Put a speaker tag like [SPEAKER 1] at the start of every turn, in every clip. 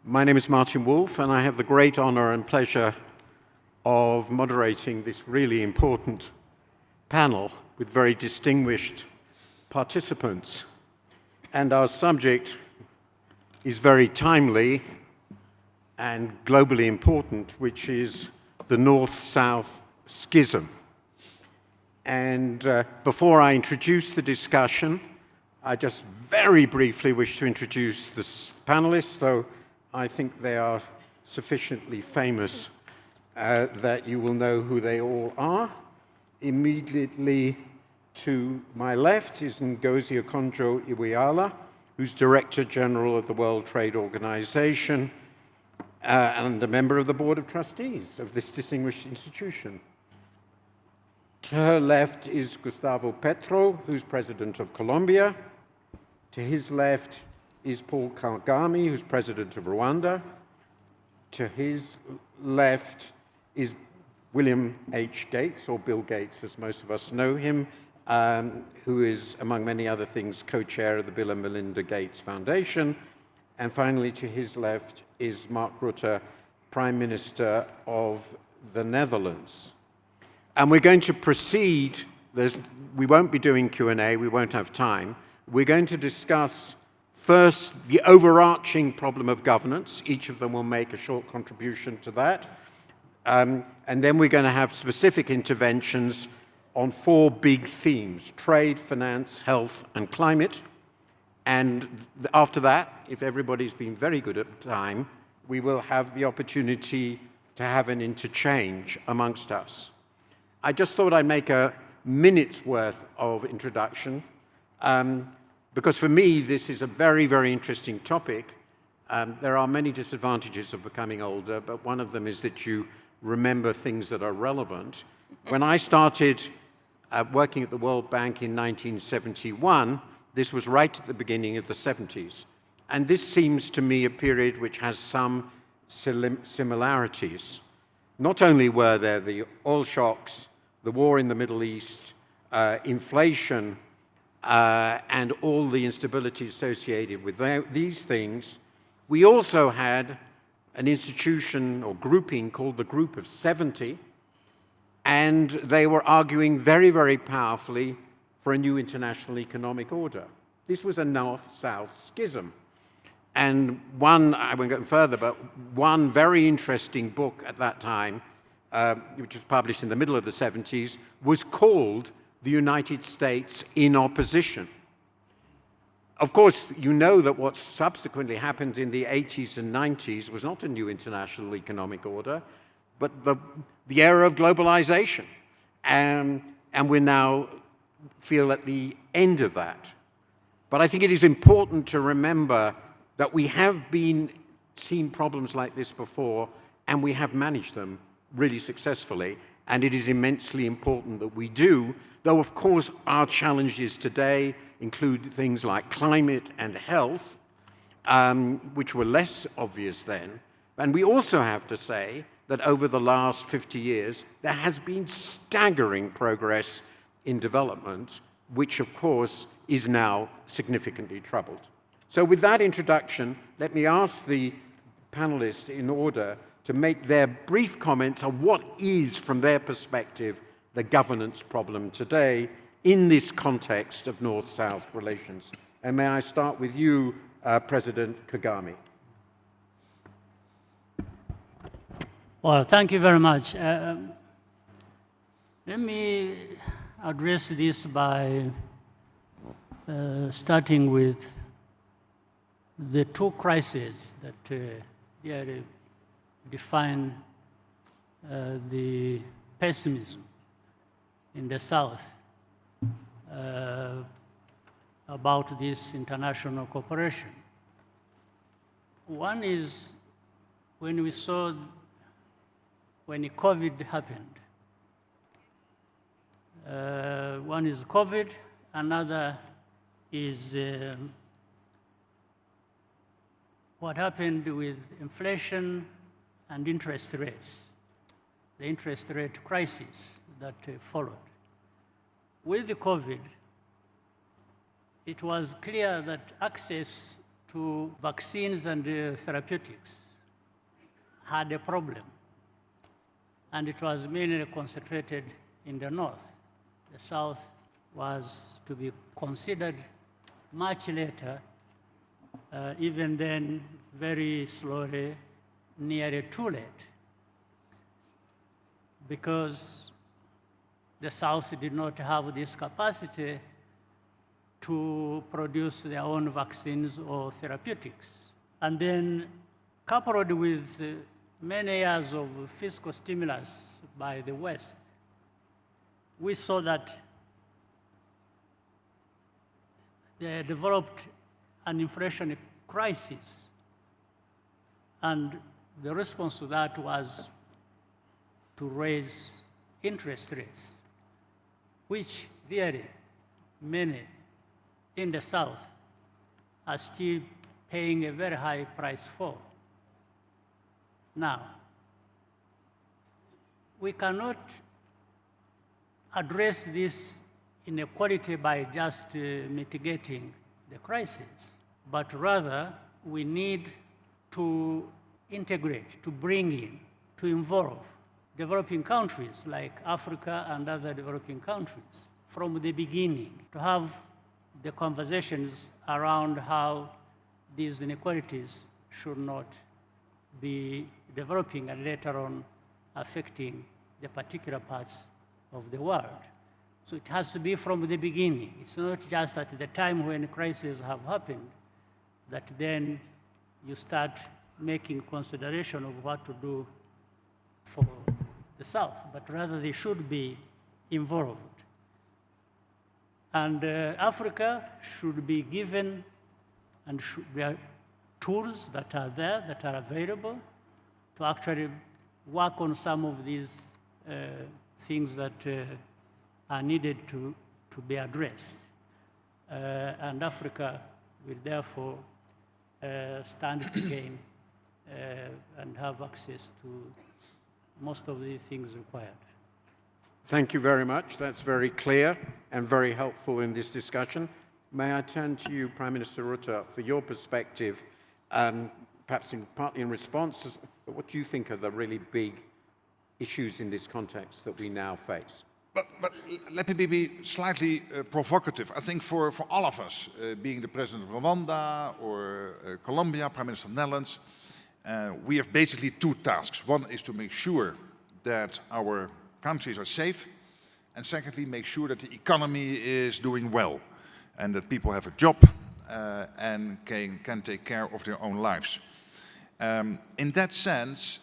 [SPEAKER 1] My name is Martin Wolf, and I have the great honor and pleasure of moderating this really important panel with very distinguished participants. And our subject is very timely and globally important, which is the North-South Schism. And before I introduce the discussion, I just very briefly wish to introduce the panelists, though I think they are sufficiently famous that you will know who they all are. Immediately to my left is Ngozi Okonjo-Iweala, who's Director General of the World Trade Organization and a member of the Board of Trustees of this distinguished institution. To her left is Gustavo Petro, who's President of Colombia. To his left is Paul Kagame, who's President of Rwanda. To his left is William H. Gates, or Bill Gates, as most of us know him, who is, among many other things, co-chair of the Bill and Melinda Gates Foundation. And finally, to his left is Mark Rutte, Prime Minister of the Netherlands. And we're going to proceed. We won't be doing Q&A. We won't have time. We're going to discuss first the overarching problem of governance. Each of them will make a short contribution to that. And then we're going to have specific interventions on four big themes: trade, finance, health, and climate. And after that, if everybody's been very good at time, we will have the opportunity to have an interchange amongst us. I just thought I'd make a minute's worth of introduction, because for me, this is a very, very interesting topic. There are many disadvantages of becoming older, but one of them is that you remember things that are relevant. When I started working at the World Bank in 1971, this was right at the beginning of the 70s. And this seems to me a period which has some similarities. Not only were there the oil shocks, the war in the Middle East, inflation, and all the instability associated with these things, we also had an institution or grouping called the Group of 70, and they were arguing very, very powerfully for a new international economic order. This was a North-South schism. And I won't go further, but one very interesting book at that time, which was published in the middle of the 70s, was called The United States in Opposition. Of course, you know that what subsequently happened in the 80s and 90s was not a new international economic order, but the era of globalization. And we now feel at the end of that. But I think it is important to remember that we have seen problems like this before, and we have managed them really successfully. And it is immensely important that we do, though of course our challenges today include things like climate and health, which were less obvious then. And we also have to say that over the last 50 years, there has been staggering progress in development, which of course is now significantly troubled. So with that introduction, let me ask the panelists in order to make their brief comments on what is, from their perspective, the governance problem today in this context of North-South relations. And may I start with you, President Kagame.
[SPEAKER 2] Well, thank you very much. Let me address this by starting with the two crises that really define the pessimism in the South about this international cooperation. One is when COVID happened. One is COVID, another is what happened with inflation and interest rates, the interest rate crisis that followed. With the COVID, it was clear that access to to vaccines and therapeutics had a problem, and it was mainly concentrated in the north. The south was to be considered much later, even then very slowly, nearly too late, because the South did not have this capacity to produce their own vaccines or therapeutics. And then, coupled with many years of fiscal stimulus by the West, we saw that they developed an inflation crisis. And the response to that was to raise interest rates, which really many in the South are still paying a very high price for. Now, we cannot address this inequality by just mitigating the crisis, but rather we need to integrate, to bring in, to involve developing countries like Africa and other developing countries from the beginning, to have the conversations around how these inequalities should not be developing and later on affecting the particular parts of the world. So it has to be from the beginning. It's not just at the time when crises have happened that then you start making consideration of what to do for the South, but rather they should be involved. And Africa should be given and there are tools that are there, that are available to actually work on some of these things that are needed to be addressed. And Africa will therefore stand to gain and have access to most of the things required.
[SPEAKER 1] Thank you very much. That's very clear and very helpful in this discussion. May I turn to you, Prime Minister Rutte, for your perspective, perhaps partly in response, but what do you think are the really big issues in this context that we now face?
[SPEAKER 3] But let me be slightly provocative. I think for all of us, being the President of Rwanda or Colombia, Prime Minister of the Netherlands, we have basically two tasks. One is to make sure that our countries are safe, and secondly, make sure that the economy is doing well and that people have a job and can take care of their own lives. In that sense,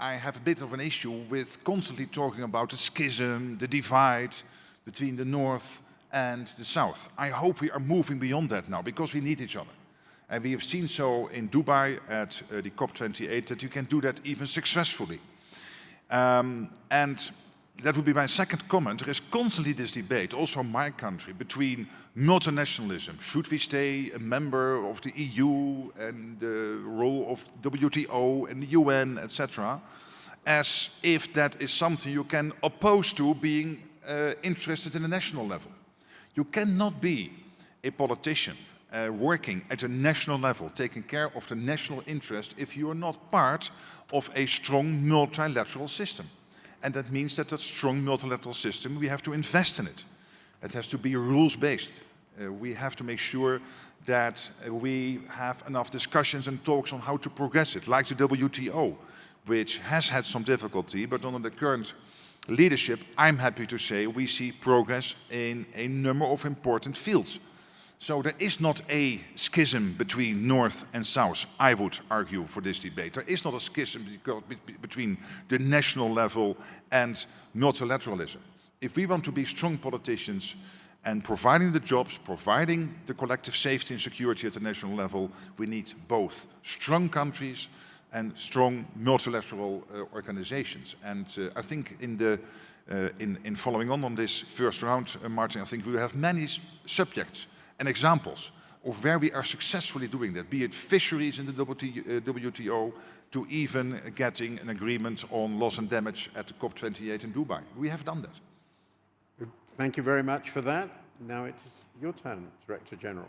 [SPEAKER 3] I have a bit of an issue with constantly talking about the schism, the divide between the North and the South. I hope we are moving beyond that now, because we need each other. And we have seen so in Dubai at the COP28 that you can do that even successfully. And that would be my second comment. There is constantly this debate, also in my country, between multinationalism. Should we stay a member of the EU and the role of WTO and the UN, etc., as if that is something you can oppose to being interested in the national level. You cannot be a politician working at a national level, taking care of the national interest, if you are not part of a strong multilateral system. And that means that strong multilateral system, we have to invest in it. It has to be rules-based. We have to make sure that we have enough discussions and talks on how to progress it, like the WTO, which has had some difficulty, but under the current leadership, I'm happy to say we see progress in a number of important fields. So there is not a schism between North and South, I would argue, for this debate. There is not a schism between the national level and multilateralism. If we want to be strong politicians and providing the jobs, providing the collective safety and security at the national level, we need both strong countries and strong multilateral organizations. And I think in following on this first round, Martin, I think we will have many subjects and examples of where we are successfully doing that, be it fisheries in the WTO, to even getting an agreement on loss and damage at the COP28 in Dubai. We have done that.
[SPEAKER 1] Thank you very much for that. Now it is your turn, Director General.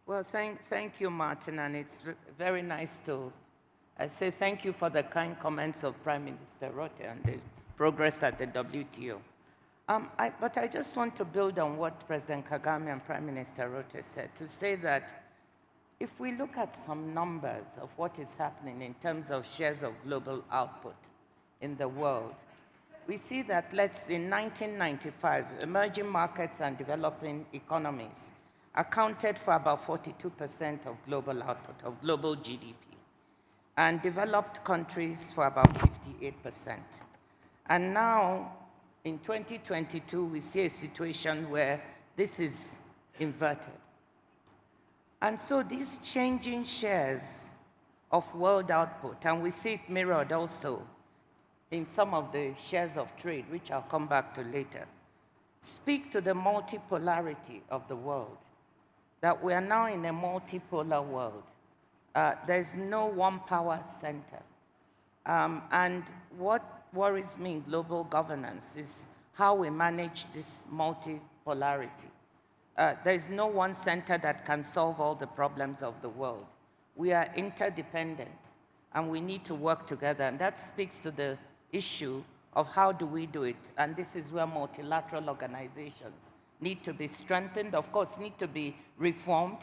[SPEAKER 4] Well, thank you, Martin, and it's very nice to say thank you for the kind comments of Prime Minister Rutte and the progress at the WTO. But I just want to build on what President Kagame and Prime Minister Rutte said, to say that if we look at some numbers of what is happening in terms of shares of global output in the world, we see that, in 1995, emerging markets and developing economies accounted for about 42% of global output, of global GDP, and developed countries for about 58%. And now, in 2022, we see a situation where this is inverted. And so these changing shares of world output, and we see it mirrored also in some of the shares of trade, which I'll come back to later, speak to the multipolarity of the world, that we are now in a multipolar world. There's no one power center. And what worries me in global governance is how we manage this multipolarity. There's no one center that can solve all the problems of the world. We are interdependent, and we need to work together. And that speaks to the issue of how do we do it. And this is where multilateral organizations need to be strengthened, of course, need to be reformed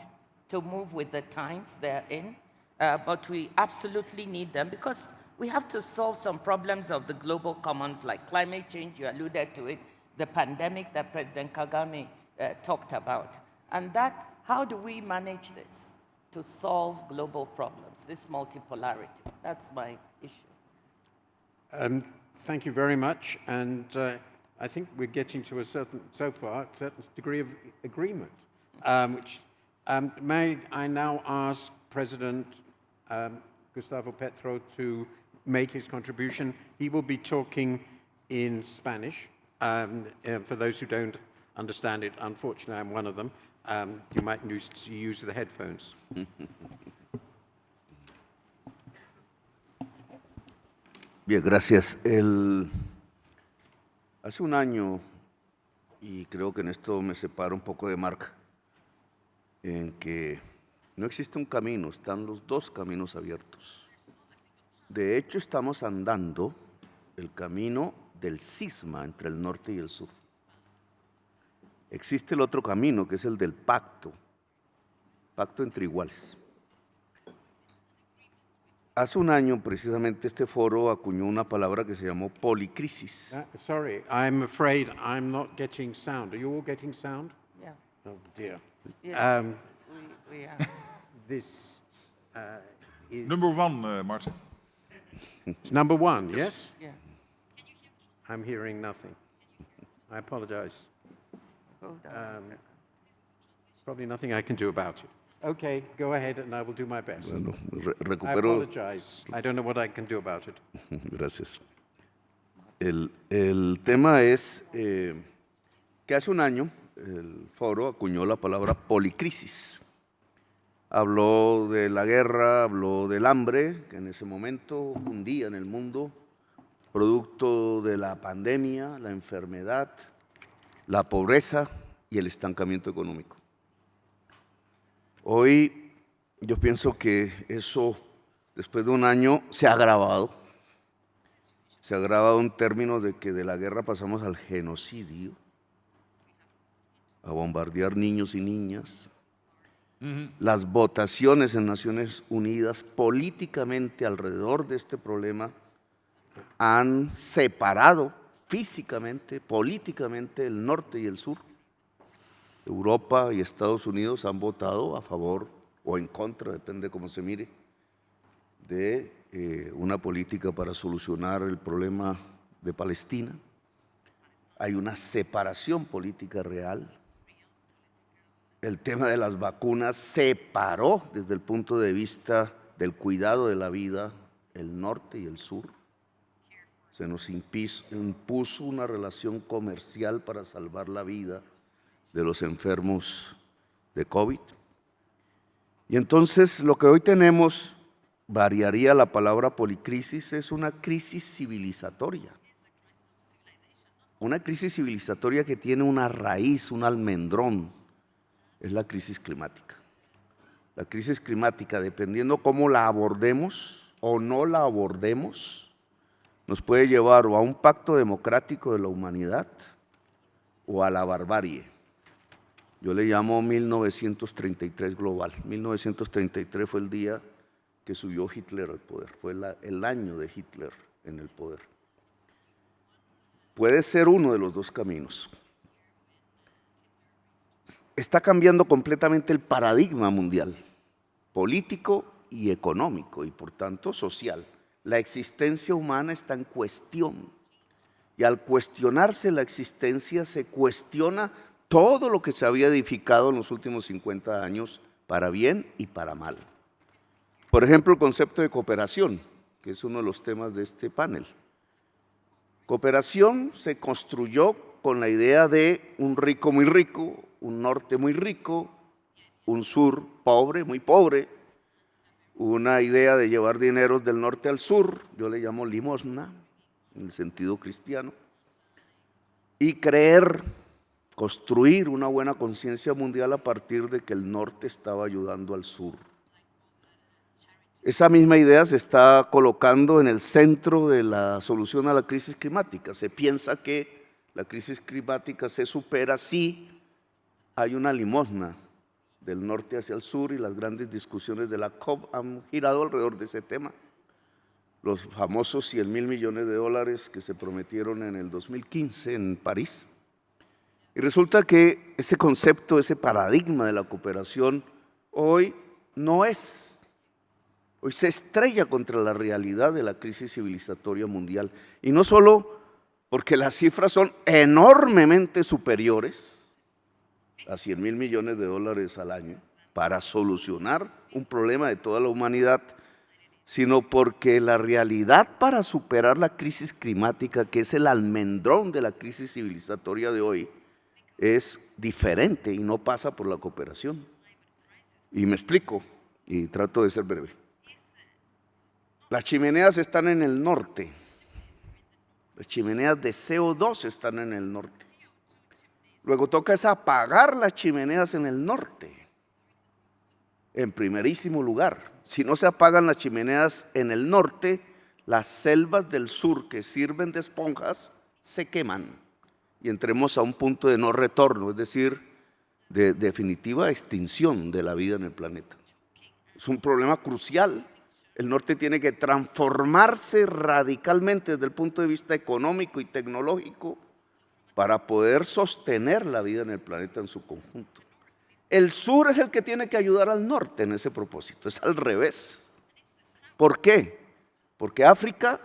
[SPEAKER 4] to move with the times they're in. But we absolutely need them because we have to solve some problems of the global commons like climate change, you alluded to it, the pandemic that President Kagame talked about. And that, how do we manage this to solve global problems, this multipolarity? That's my issue.
[SPEAKER 1] Thank you very much. And I think we're getting to so far, a certain degree of agreement. May I now ask President Gustavo Petro to make his contribution. He will be talking in Spanish. For those who don't understand it, unfortunately, I'm one of them. You might use the headphones.
[SPEAKER 5] Bien, gracias. Hace un año, y creo que en esto me separo un poco de Marc, en que no existe un camino, están los dos caminos abiertos. De hecho, estamos andando el camino del cisma entre el norte y el sur. Existe el otro camino, que es el del pacto entre iguales. Hace un año, precisamente, este foro acuñó una palabra que se llamó policrisis.
[SPEAKER 1] Sorry, I'm afraid I'm not getting sound. Are you all getting sound?
[SPEAKER 4] Yeah.
[SPEAKER 1] Oh, dear.
[SPEAKER 4] Yes, we are.
[SPEAKER 1] This is...
[SPEAKER 3] Number one, Martin.
[SPEAKER 1] It's number one, yes?
[SPEAKER 4] Yeah.
[SPEAKER 1] I'm hearing nothing. I apologize.
[SPEAKER 4] Hold on a second.
[SPEAKER 1] Probably nothing I can do about it. Okay, go ahead and I will do my best.
[SPEAKER 5] Bueno,
[SPEAKER 1] I
[SPEAKER 5] recupero.
[SPEAKER 1] apologize. I don't know what I can do about it.
[SPEAKER 5] Gracias. El tema es que hace un año el foro acuñó la palabra policrisis. Habló de la guerra, habló del hambre, que en ese momento hundía en el mundo, producto de la pandemia, la enfermedad, la pobreza y el estancamiento económico. Hoy yo pienso que eso, después de un año, se ha agravado. Se ha agravado en términos de que de la guerra pasamos al genocidio, a bombardear niños y niñas. Las votaciones en Naciones Unidas políticamente alrededor de este problema han separado físicamente, políticamente, el norte y el sur. Europa y Estados Unidos han votado a favor o en contra, depende de cómo se mire, de una política para solucionar el problema de Palestina. Hay una separación política real. El tema de las vacunas separó desde el punto de vista del cuidado de la vida el norte y el sur. Se nos impuso una relación comercial para salvar la vida de los enfermos de COVID. Y entonces lo que hoy tenemos, variaría la palabra policrisis, es una crisis civilizatoria. Una crisis civilizatoria que tiene una raíz, un almendrón, es la crisis climática. la crisis climática, dependiendo cómo la abordemos o no la abordemos, nos puede llevar o a un pacto democrático de la humanidad o a la barbarie. Yo le llamo 1933 global. 1933 fue el día que subió Hitler al poder, fue el año de Hitler en el poder. Puede ser uno de los dos caminos. Está cambiando completamente el paradigma mundial, político y económico, y por tanto social. La existencia humana está en cuestión, y al cuestionarse la existencia se cuestiona todo lo que se había edificado en los últimos 50 años, para bien y para mal. Por ejemplo, el concepto de cooperación, que es uno de los temas de este panel. Cooperación se construyó con la idea de un rico muy rico, un norte muy rico, un sur pobre, muy pobre, una idea de llevar dineros del norte al sur, yo le llamo limosna, en el sentido cristiano, y construir una buena conciencia mundial a partir de que el norte estaba ayudando al sur. Esa misma idea se está colocando en el centro de la solución a la crisis climática. Se piensa que la crisis climática se supera si hay una limosna del norte hacia el sur, y las grandes discusiones de la COP han girado alrededor de ese tema. Los famosos 100.000 millones de dólares que se prometieron en el 2015 en París. Y resulta que ese concepto, ese paradigma de la cooperación hoy no es. Hoy se estrella contra la realidad de la crisis civilizatoria mundial. Y no solo porque las cifras son enormemente superiores a 100.000 millones de dólares al año para solucionar un problema de toda la humanidad, sino porque la realidad para superar la crisis climática, que es el almendrón de la crisis civilizatoria de hoy, es diferente y no pasa por la cooperación. Y me explico, y trato de ser breve. Las chimeneas están en el norte. Las chimeneas de CO2 están en el norte. Luego toca es apagar las chimeneas en el norte, en primerísimo lugar. Si no se apagan las chimeneas en el norte, las selvas del sur que sirven de esponjas se queman y entremos a un punto de no retorno, es decir, de definitiva extinción de la vida en el planeta. Es un problema crucial. El norte tiene que transformarse radicalmente desde el punto de vista económico y tecnológico para poder sostener la vida en el planeta en su conjunto. El sur es el que tiene que ayudar al norte en ese propósito, es al revés. ¿Por qué? Porque África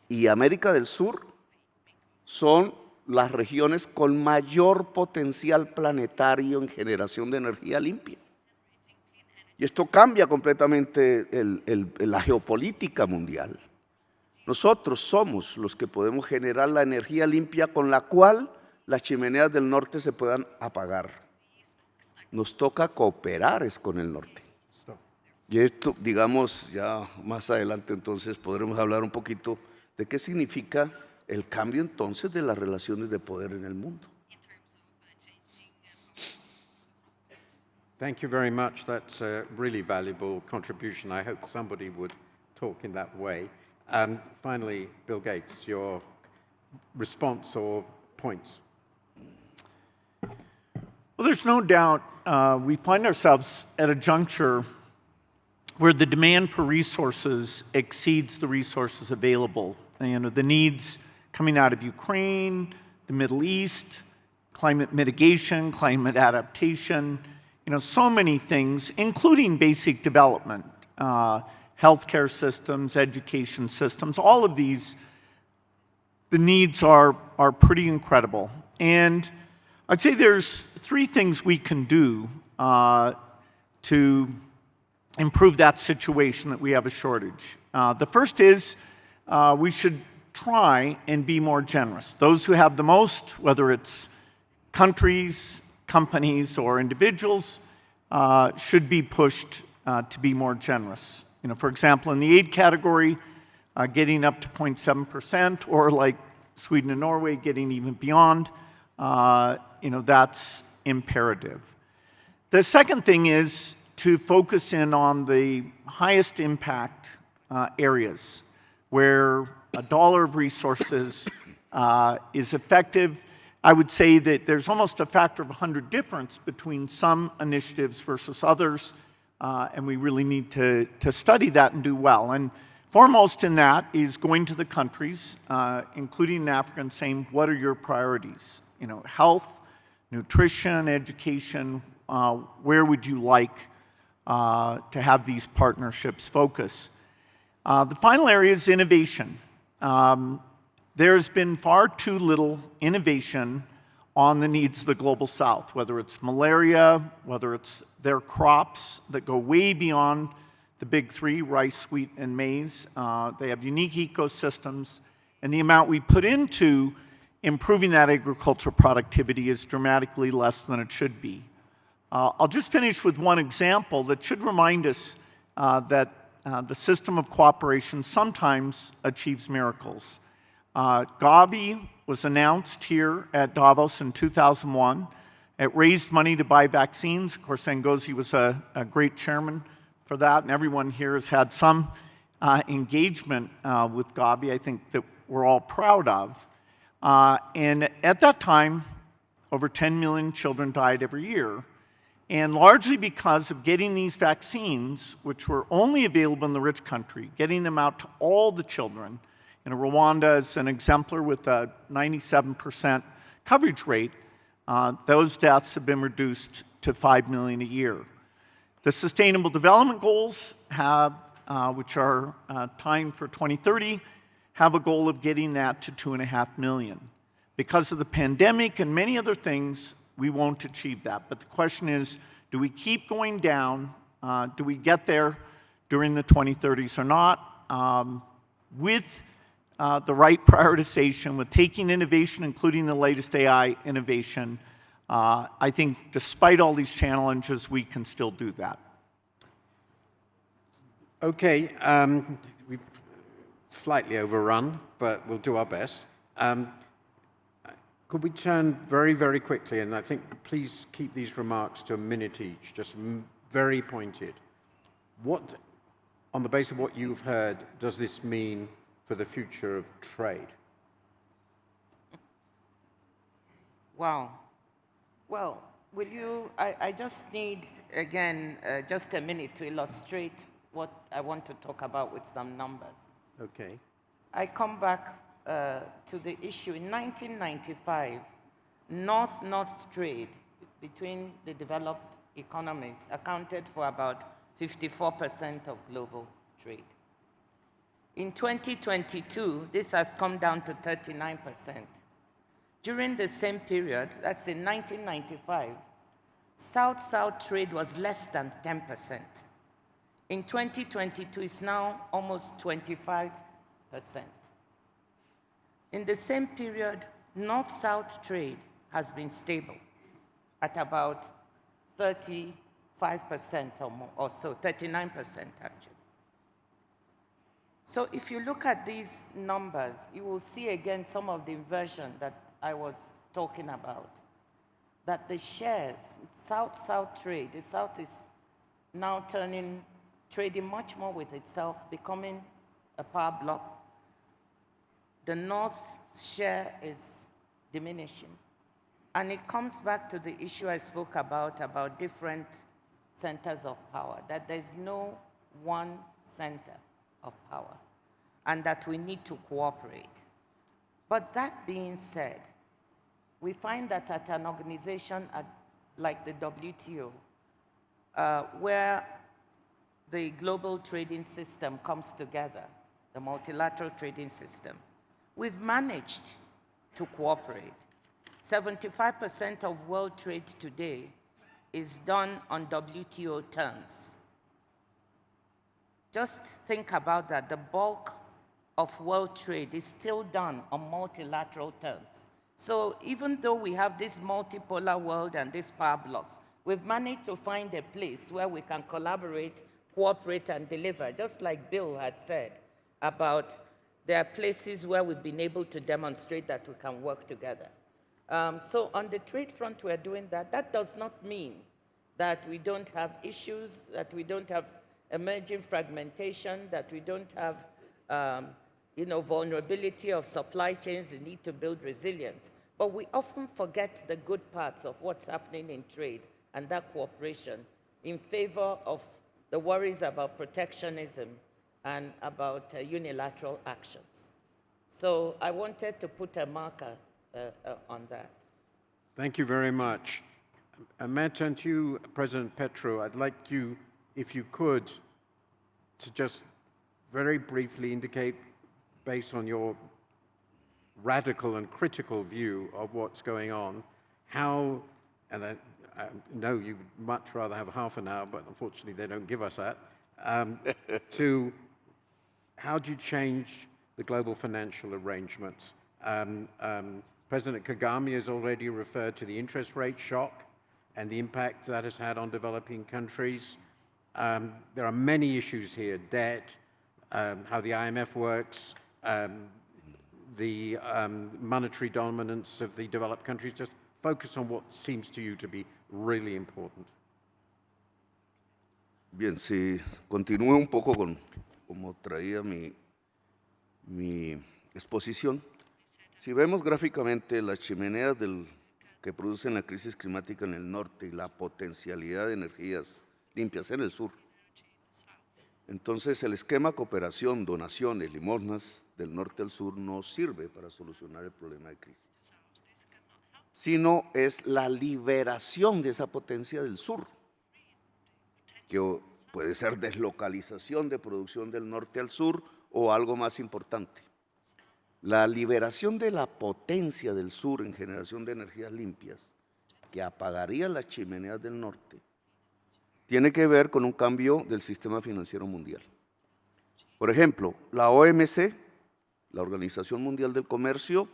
[SPEAKER 5] y América del Sur son las regiones con mayor potencial planetario en generación de energía limpia. Y esto cambia completamente la geopolítica mundial. Nosotros somos los que podemos generar la energía limpia con la cual las chimeneas del norte se puedan apagar. Nos toca cooperar con el norte. Y esto, digamos, ya más adelante entonces podremos hablar un poquito de qué significa el cambio entonces de las relaciones de poder en el mundo.
[SPEAKER 1] Thank you very much. That's a really valuable contribution. I hope somebody would talk in that way. Finally, Bill Gates, your response or points.
[SPEAKER 6] Well, there's no doubt we find ourselves at a juncture where the demand for resources exceeds the resources available. And, the needs coming out of Ukraine, the Middle East, climate mitigation, climate adaptation, so many things, including basic development, healthcare systems, education systems, all of these, the needs are pretty incredible. And I'd say there's three things we can do to improve that situation that we have a shortage. The first is we should try and be more generous. Those who have the most, whether it's countries, companies, or individuals, should be pushed to be more generous. For example, in the aid category, getting up to 0.7%, or like Sweden and Norway, getting even beyond, that's imperative. The second thing is to focus in on the highest impact areas where a dollar of resources is effective. I would say that there's almost a factor of 100 difference between some initiatives versus others, and we really need to study that and do well. And foremost in that is going to the countries, including in Africa, and saying, what are your priorities? You know, health, nutrition, education, where would you like to have these partnerships focus? The final area is innovation. There's been far too little innovation on the needs of the global south, whether it's malaria, whether it's their crops that go way beyond the big three, rice, wheat, and maize. They have unique ecosystems, and the amount we put into improving that agricultural productivity is dramatically less than it should be. I'll just finish with one example that should remind us that the system of cooperation sometimes achieves miracles. Gavi was announced here at Davos in 2001. It raised money to buy vaccines. Of course, Ngozi was a great chairman for that, and everyone here has had some engagement with Gavi, I think, that we're all proud of. And at that time, over 10 million children died every year, and largely because of getting these vaccines, which were only available in the rich country, getting them out to all the children. You know, Rwanda is an exemplar with a 97% coverage rate. Those deaths have been reduced to 5 million a year. The Sustainable Development Goals have, which are timed for 2030, have a goal of getting that to 2.5 million. Because of the pandemic and many other things, we won't achieve that. But the question is, do we keep going down? Do we get there during the 2030s or not? With the right prioritization, with taking innovation, including the latest AI innovation, I think despite all these challenges, we can still do that.
[SPEAKER 1] Okay, we've slightly overrun, but we'll do our best. Could we turn very, very quickly, and I think please keep these remarks to a minute each, just very pointed. What, on the basis of what you've heard, does this mean for the future of trade?
[SPEAKER 4] Wow. Well, will you, I just need, again, just a minute to illustrate what I want to talk about with some numbers.
[SPEAKER 1] Okay.
[SPEAKER 4] I come back to the issue. In 1995, North-North trade between the developed economies accounted for about 54% of global trade. In 2022, this has come down to 39%. During the same period, that's in 1995, South-South trade was less than 10%. In 2022, it's now almost 25%. In the same period, North-South trade has been stable at about 35% or more, or so, 39% actually. So if you look at these numbers, you will see again some of the inversion that I was talking about, that the shares, South-South trade, the South is now trading much more with itself, becoming a power bloc. The North share is diminishing. And it comes back to the issue I spoke about different centers of power, that there's no one center of power, and that we need to cooperate. But that being said, we find that at an organization like the WTO, where the global trading system comes together, the multilateral trading system, we've managed to cooperate. 75% of world trade today is done on WTO terms. Just think about that. The bulk of world trade is still done on multilateral terms. So even though we have this multipolar world and these power blocks, we've managed to find a place where we can collaborate, cooperate, and deliver, just like Bill had said about there are places where we've been able to demonstrate that we can work together. So on the trade front, we're doing that. That does not mean that we don't have issues, that we don't have emerging fragmentation, that we don't have vulnerability of supply chains, the need to build resilience. But we often forget the good parts of what's happening in trade and that cooperation in favor of the worries about protectionism and about unilateral actions. So I wanted to put a marker on that.
[SPEAKER 1] Thank you very much. May I turn to you, President Petro? I'd like you, if you could, to just very briefly indicate, based on your radical and critical view of what's going on, how, and I know you'd much rather have half an hour, but unfortunately they don't give us that, to how do you change the global financial arrangements? President Kagame has already referred to the interest rate shock and the impact that has had on developing countries. There are many issues here: debt, how the IMF works, the monetary dominance of the developed countries. Just focus on what seems to you to be really important.
[SPEAKER 5] Bien, si continúo un poco con como traía mi exposición, si vemos gráficamente las chimeneas que producen la crisis climática en el norte y la potencialidad de energías limpias en el sur, entonces el esquema cooperación, donaciones, limosnas del norte al sur no sirve para solucionar el problema de crisis, sino es la liberación de esa potencia del sur, que puede ser deslocalización de producción del norte al sur o algo más importante. La liberación de la potencia del sur en generación de energías limpias, que apagaría las chimeneas del norte, tiene que ver con un cambio del sistema financiero mundial. Por ejemplo, la OMC, la Organización Mundial del Comercio,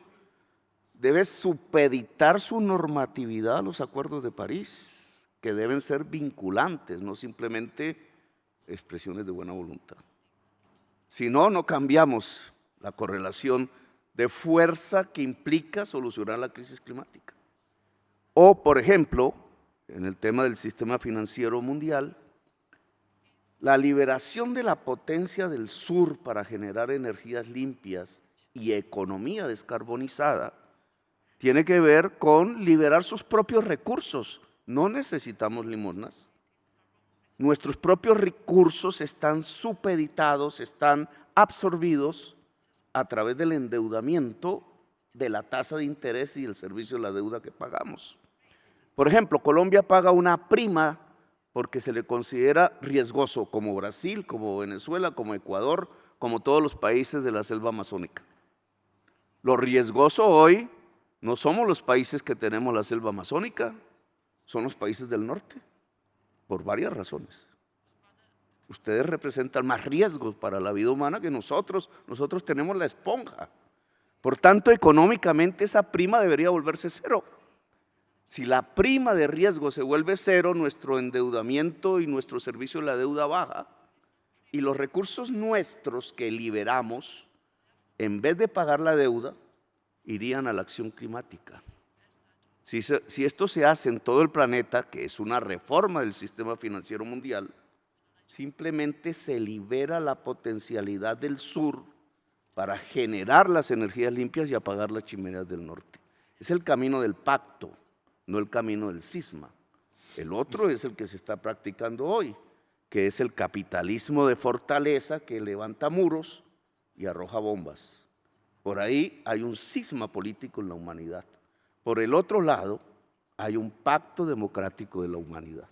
[SPEAKER 5] debe supeditar su normatividad a los acuerdos de París, que deben ser vinculantes, no simplemente expresiones de buena voluntad. Si no, no cambiamos la correlación de fuerza que implica solucionar la crisis climática. O, por ejemplo, en el tema del sistema financiero mundial, la liberación de la potencia del sur para generar energías limpias y economía descarbonizada tiene que ver con liberar sus propios recursos. No necesitamos limosnas. Nuestros propios recursos están supeditados, están absorbidos a través del endeudamiento de la tasa de interés y el servicio de la deuda que pagamos. Por ejemplo, Colombia paga una prima porque se le considera riesgoso, como Brasil, como Venezuela, como Ecuador, como todos los países de la selva amazónica. Lo riesgoso hoy no somos los países que tenemos la selva amazónica, son los países del norte, por varias razones. Ustedes representan más riesgos para la vida humana que nosotros. Nosotros tenemos la esponja. Por tanto, económicamente esa prima debería volverse cero. Si la prima de riesgo se vuelve cero, nuestro endeudamiento y nuestro servicio de la deuda baja, y los recursos nuestros que liberamos, en vez de pagar la deuda, irían a la acción climática. Si esto se hace en todo el planeta, que es una reforma del sistema financiero mundial, simplemente se libera la potencialidad del sur para generar las energías limpias y apagar las chimeneas del norte. Es el camino del pacto, no el camino del cisma. El otro es el que se está practicando hoy, que es el capitalismo de fortaleza que levanta muros y arroja bombas. Por ahí hay un cisma político en la humanidad. Por el otro lado, hay un pacto democrático de la humanidad.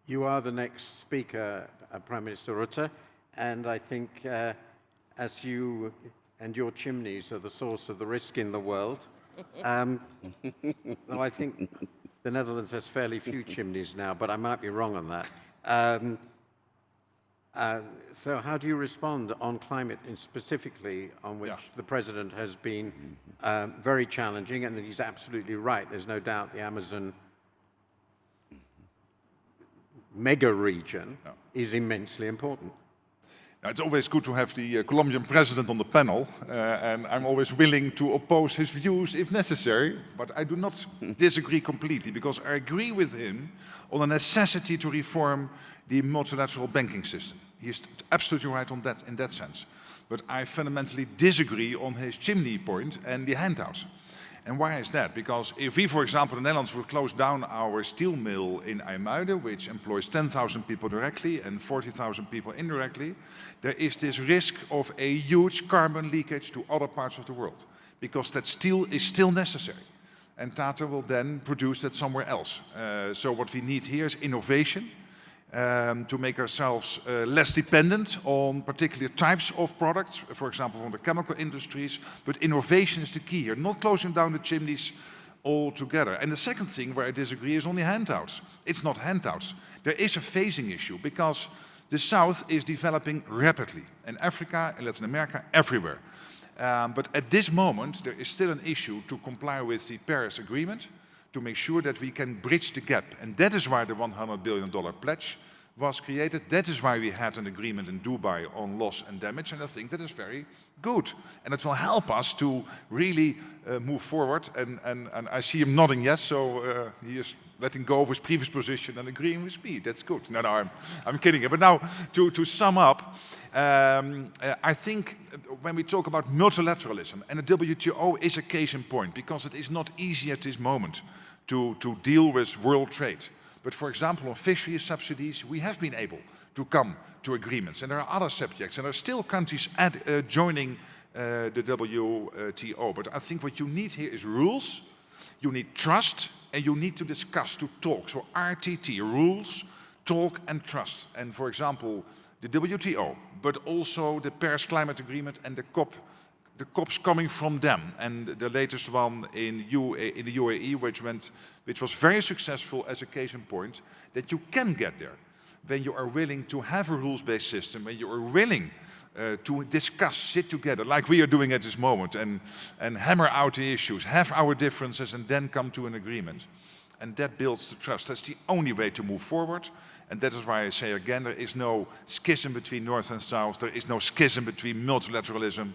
[SPEAKER 1] You are the next speaker, Prime Minister Rutte, and I think as you and your chimneys are the source of the risk in the world, though I think the Netherlands has fairly few chimneys now, but I might be wrong on that. So how do you respond on climate, and specifically on which the President has been very challenging, and he's absolutely right. There's no doubt the Amazon mega region is immensely important.
[SPEAKER 3] It's always good to have the Colombian president on the panel, and I'm always willing to oppose his views if necessary, but I do not disagree completely, because I agree with him on the necessity to reform the multilateral banking system. He is absolutely right on that, in that sense. But I fundamentally disagree on his chimney point and the handouts. And why is that? Because if we, for example, in the Netherlands, will close down our steel mill in IJmuiden, which employs 10,000 people directly and 40,000 people indirectly, there is this risk of a huge carbon leakage to other parts of the world, because that steel is still necessary. And Tata will then produce that somewhere else. So what we need here is innovation, to make ourselves less dependent on particular types of products, for example, from the chemical industries. But innovation is the key here, not closing down the chimneys altogether. And the second thing where I disagree is on the handouts. It's not handouts. There is a phasing issue, because the South is developing rapidly, in Africa, in Latin America, everywhere. But at this moment, there is still an issue to comply with the Paris Agreement, to make sure that we can bridge the gap. And that is why the $100 billion pledge was created. That is why we had an agreement in Dubai on loss and damage, and I think that is very good. And it will help us to really move forward. And I see him nodding yes, so he is letting go of his previous position and agreeing with me. That's good. No, I'm kidding. But now, to sum up, I think when we talk about multilateralism, and the WTO is a case in point, because it is not easy at this moment to deal with world trade. But for example, on fisheries subsidies, we have been able to come to agreements. And there are other subjects, and there are still countries joining the WTO. But I think what you need here is rules, you need trust, and you need to discuss, to talk. So RTT, rules, talk and trust. And for example, the WTO, but also the Paris Climate Agreement and the COPs coming from them. And the latest one in the UAE, which was very successful as a case in point, that you can get there when you are willing to have a rules-based system, when you are willing to discuss, sit together, like we are doing at this moment, and hammer out the issues, have our differences, and then come to an agreement. And that builds the trust. That's the only way to move forward. And that is why I say again, there is no schism between North and South. There is no schism between multilateralism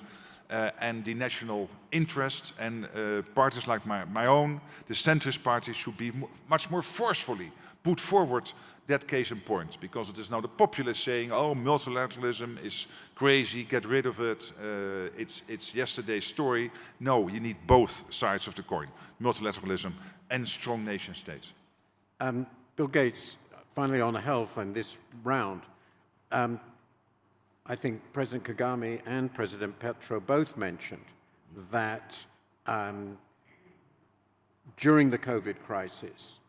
[SPEAKER 3] and the national interests. And parties like my own, the centrist parties, should be much more forcefully put forward that case in point, because it is now the populace saying, oh, multilateralism is crazy, get rid of it, it's yesterday's story. No, you need both sides of the coin, multilateralism and strong nation states.
[SPEAKER 1] Bill Gates, finally on health and this round, I think President Kagame and President Petro both mentioned that during the COVID crisis,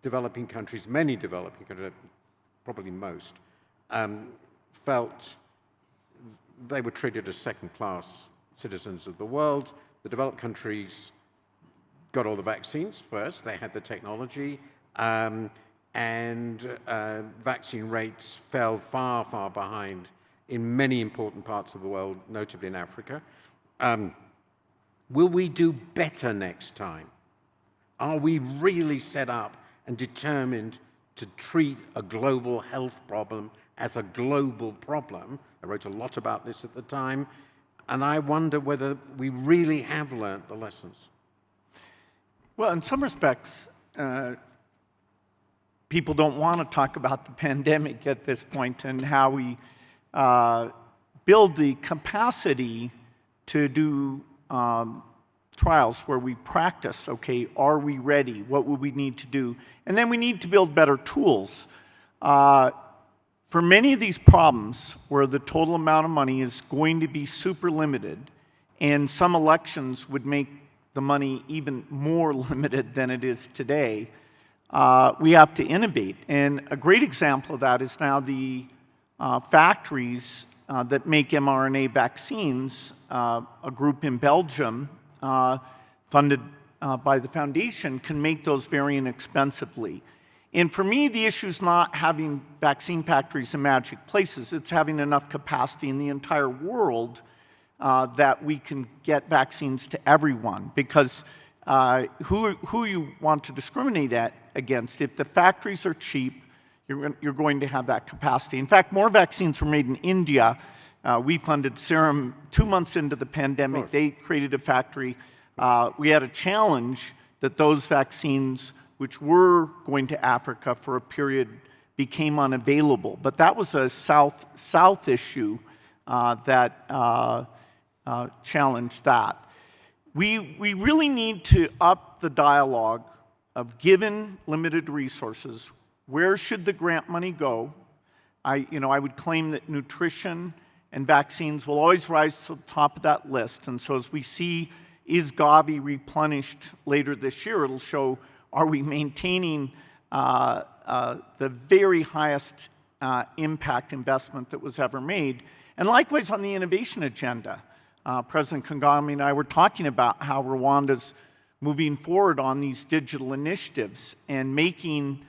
[SPEAKER 1] developing countries, many developing countries, probably most, felt they were treated as second-class citizens of the world. The developed countries got all the vaccines first, they had the technology, and vaccine rates fell far, far behind in many important parts of the world, notably in Africa. Will we do better next time? Are we really set up and determined to treat a global health problem as a global problem? I wrote a lot about this at the time, and I wonder whether we really have learned the lessons.
[SPEAKER 6] Well, in some respects, people don't want to talk about the pandemic at this point and how we build the capacity to do trials where we practice, okay, are we ready? What would we need to do? And then we need to build better tools. For many of these problems where the total amount of money is going to be super limited, and some elections would make the money even more limited than it is today, we have to innovate. And a great example of that is now the factories that make mRNA vaccines, a group in Belgium funded by the foundation can make those very inexpensively. And for me, the issue is not having vaccine factories in magic places. It's having enough capacity in the entire world that we can get vaccines to everyone. Because who you want to discriminate against? If the factories are cheap, you're going to have that capacity. In fact, more vaccines were made in India. We funded Serum 2 months into the pandemic. They created a factory. We had a challenge that those vaccines, which were going to Africa for a period, became unavailable. But that was a South issue that challenged that. We really need to up the dialogue of, given limited resources, where should the grant money go? I would claim that nutrition and vaccines will always rise to the top of that list. And so as we see, is Gavi replenished later this year, it'll show, are we maintaining the very highest impact investment that was ever made? And likewise on the innovation agenda. President Kagame and I were talking about how Rwanda's moving forward on these digital initiatives and making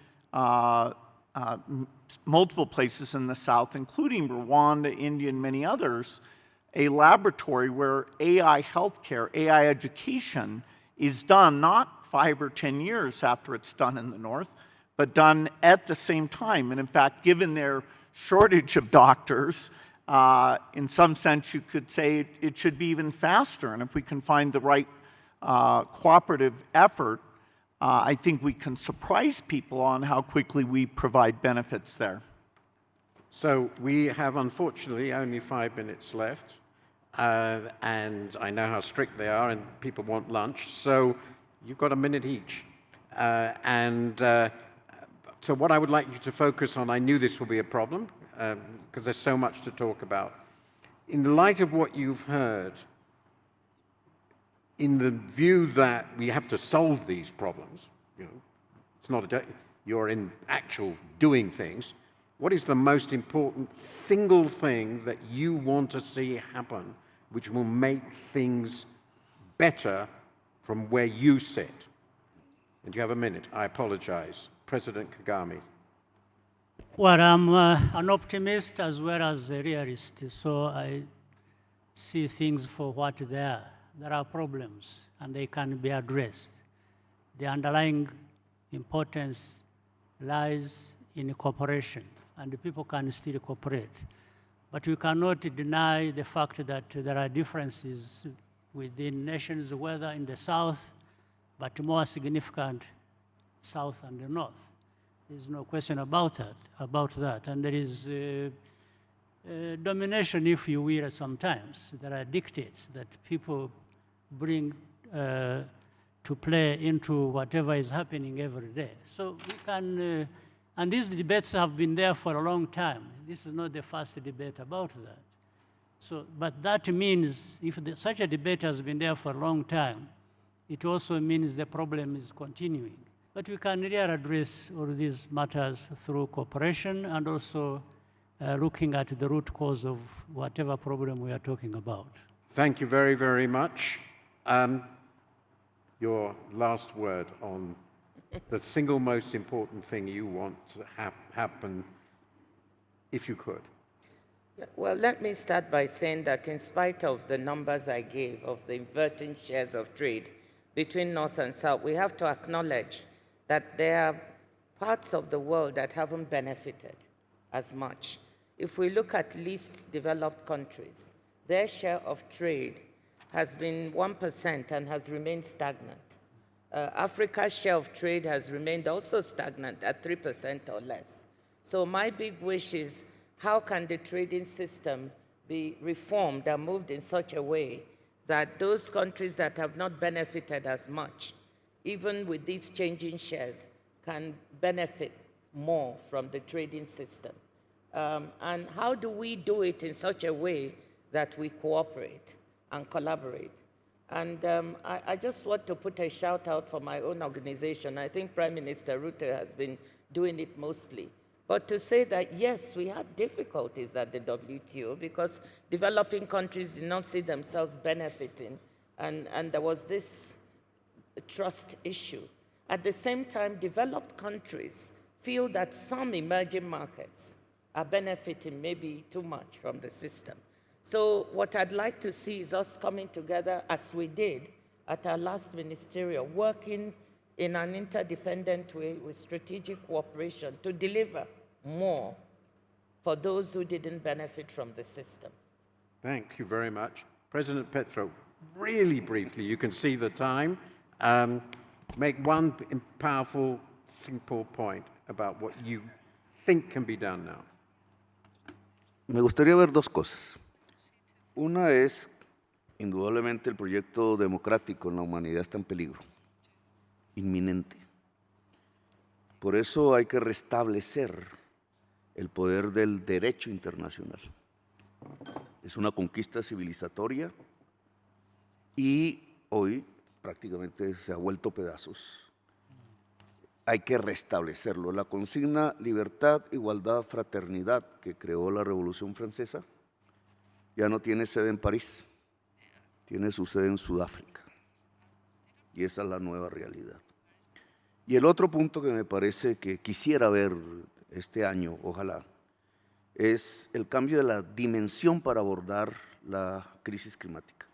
[SPEAKER 6] multiple places in the South, including Rwanda, India, and many others, a laboratory where AI healthcare, AI education is done not 5 or 10 years after it's done in the North, but done at the same time. And in fact, given their shortage of doctors, in some sense you could say it should be even faster. And if we can find the right cooperative effort, I think we can surprise people on how quickly we provide benefits there.
[SPEAKER 1] So we have, unfortunately, only 5 minutes left. And I know how strict they are, and people want lunch. So you've got a minute each. So what I would like you to focus on, I knew this will be a problem, because there's so much to talk about. In the light of what you've heard, in the view that we have to solve these problems, it's not you're in actual doing things, what is the most important single thing that you want to see happen which will make things better from where you sit? And you have a minute. I apologize. President Kagame.
[SPEAKER 2] Well, I'm an optimist as well as a realist, so I see things for what they are. There are problems, and they can be addressed. The underlying importance lies in cooperation, and the people can still cooperate. But we cannot deny the fact that there are differences within nations, whether in the South, but more significant South and the North. There's no question about that. And there is domination, if you will, sometimes. There are dictates that people bring to play into whatever is happening every day. So we can, and these debates have been there for a long time. This is not the first debate about that. So, but that means if such a debate has been there for a long time, it also means the problem is continuing. But we can really address all these matters through cooperation and also looking at the root cause of whatever problem we are talking about.
[SPEAKER 1] Thank you very, very much. Your last word on the single most important thing you want to happen, if you could.
[SPEAKER 4] Well, let me start by saying that in spite of the numbers I gave of the inverting shares of trade between North and South, we have to acknowledge that there are parts of the world that haven't benefited as much. If we look at least developed countries, their share of trade has been 1% and has remained stagnant. Africa's share of trade has remained also stagnant at 3% or less. So my big wish is, how can the trading system be reformed and moved in such a way that those countries that have not benefited as much, even with these changing shares, can benefit more from the trading system? And how do we do it in such a way that we cooperate and collaborate? And I just want to put a shout out for my own organization. I think Prime Minister Rutte has been doing it mostly. But to say that, yes, we had difficulties at the WTO because developing countries did not see themselves benefiting. And there was this trust issue. At the same time, developed countries feel that some emerging markets are benefiting maybe too much from the system. So what I'd like to see is us coming together as we did at our last ministerial, working in an interdependent way with strategic cooperation to deliver more for those who didn't benefit from the system.
[SPEAKER 1] Thank you very much. President Petro, really briefly, you can see the time. Make one powerful, simple point about what you think can be done now.
[SPEAKER 5] Me gustaría ver dos cosas. Una es, indudablemente, el proyecto democrático en la humanidad está en peligro, inminente. Por eso hay que restablecer el poder del derecho internacional. Es una conquista civilizatoria y hoy prácticamente se ha vuelto pedazos. Hay que restablecerlo. La consigna libertad, igualdad, fraternidad que creó la Revolución Francesa ya no tiene sede en París, tiene su sede en Sudáfrica. Y esa es la nueva realidad. Y el otro punto que me parece que quisiera ver este año, ojalá, es el cambio de la dimensión para abordar la crisis climática.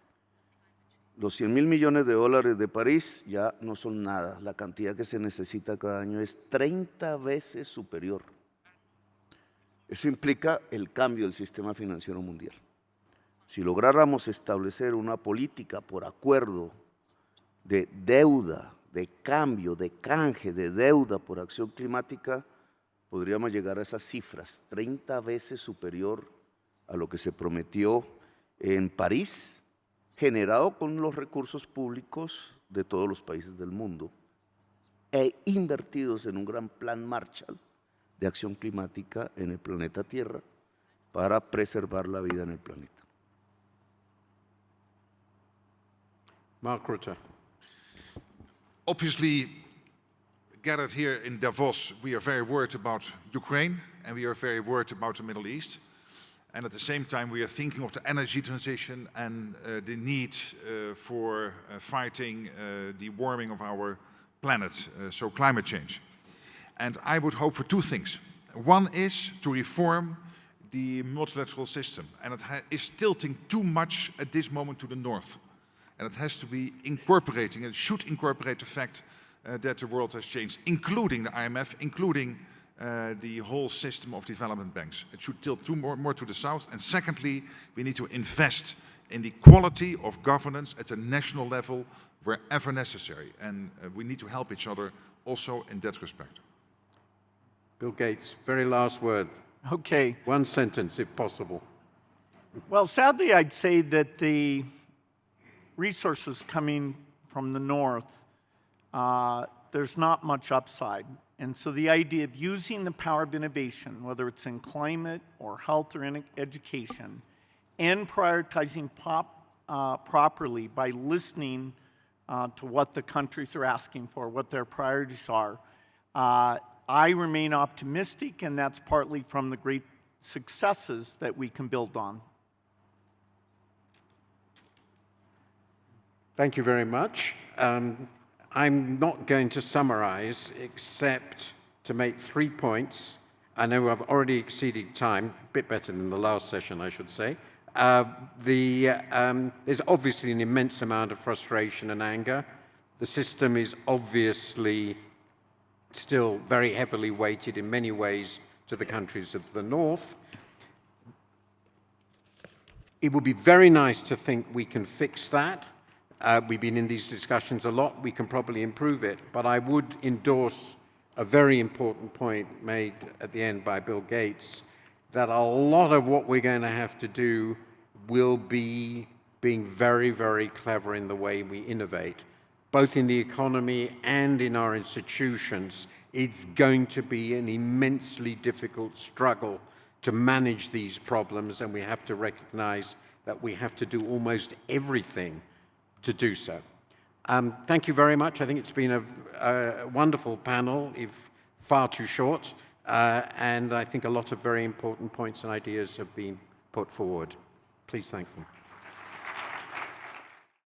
[SPEAKER 5] Los 100.000 millones de dólares de París ya no son nada. La cantidad que se necesita cada año es 30 veces superior. Eso implica el cambio del sistema financiero mundial. Si lográramos establecer una política por acuerdo de deuda, de cambio, de canje, de deuda por acción climática, podríamos llegar a esas cifras, 30 veces superior a lo que se prometió en París, generado con los recursos públicos de todos los países del mundo e invertidos en un gran plan Marshall de acción climática en el planeta Tierra para preservar la vida en el planeta.
[SPEAKER 1] Mark Rutte.
[SPEAKER 3] Obviously, gathered here in Davos, we are very worried about Ukraine and we are very worried about the Middle East. And at the same time, we are thinking of the energy transition and the need for fighting the warming of our planet, so climate change. And I would hope for two things. One is to reform the multilateral system, and it is tilting too much at this moment to the north. And it has to be incorporating, it should incorporate the fact that the world has changed, including the IMF, including the whole system of development banks. It should tilt more to the south. And secondly, we need to invest in the quality of governance at a national level wherever necessary. And we need to help each other also in that respect.
[SPEAKER 1] Bill Gates, very last word.
[SPEAKER 6] Okay.
[SPEAKER 1] One sentence, if possible.
[SPEAKER 6] Well, sadly, I'd say that the resources coming from the north, there's not much upside. And so the idea of using the power of innovation, whether it's in climate or health or in education, and prioritizing properly by listening to what the countries are asking for, what their priorities are, I remain optimistic, and that's partly from the great successes that we can build on.
[SPEAKER 1] Thank you very much. I'm not going to summarize except to make 3 points. I know I've already exceeded time, a bit better than the last session, I should say. There's obviously an immense amount of frustration and anger. The system is obviously still very heavily weighted in many ways to the countries of the north. It would be very nice to think we can fix that. We've been in these discussions a lot. We can probably improve it. But I would endorse a very important point made at the end by Bill Gates, that a lot of what we're going to have to do will be being very, very clever in the way we innovate, both in the economy and in our institutions. It's going to be an immensely difficult struggle to manage these problems, and we have to recognize that we have to do almost everything to do so. Thank you very much. I think it's been a wonderful panel, if far too short, and I think a lot of very important points and ideas have been put forward. Please thank them.